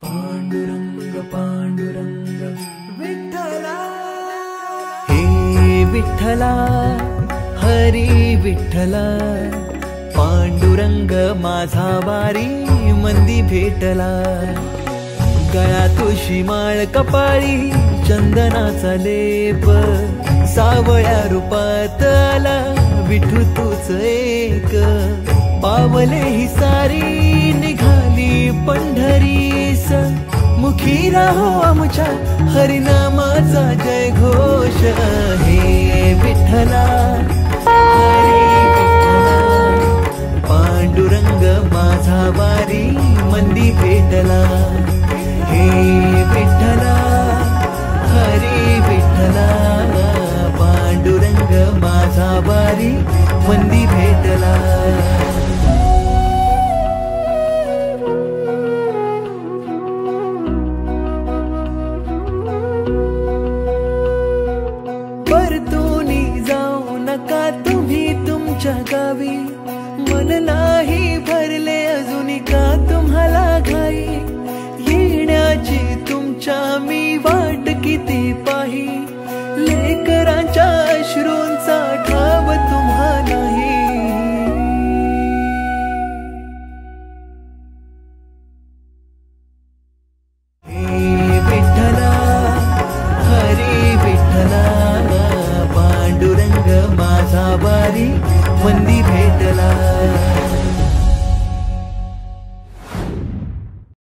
पांडुरंग पांडुरंग विठ्ठला, हे विठ्ठला हरी विठ्ठला, पांडुरंग माझा वारी मंदी भेटला। गळा तुळशी माळ कपाळी चंदनाचा लेप, सावळ्या रूपात आला विठू तूच एक। पावले ही सारी निघाली पंढरीस, मुखी राहो आमच्या हरिनामाचा जय घोष। हे विठ्ठला हरी विठ्ठला, पांडुरंग माझा वारी मंदी भेटला। हे विठ्ठला हरी विठ्ठला, पांडुरंग माझा वारी मंदी भेटला। परतूनी जाऊ नका तुम्ही तुमच्या गावी, मन नाही भरले अजून का तुम्हाला घाई। येण्याची तुमच्या मी वाट किती पाही, लेकरांच्या अश्रूंचा ठाव तुम्हा नाही। हे विठ्ठला हरी विठ्ठला, पांडुरंग माझा वारी मंदी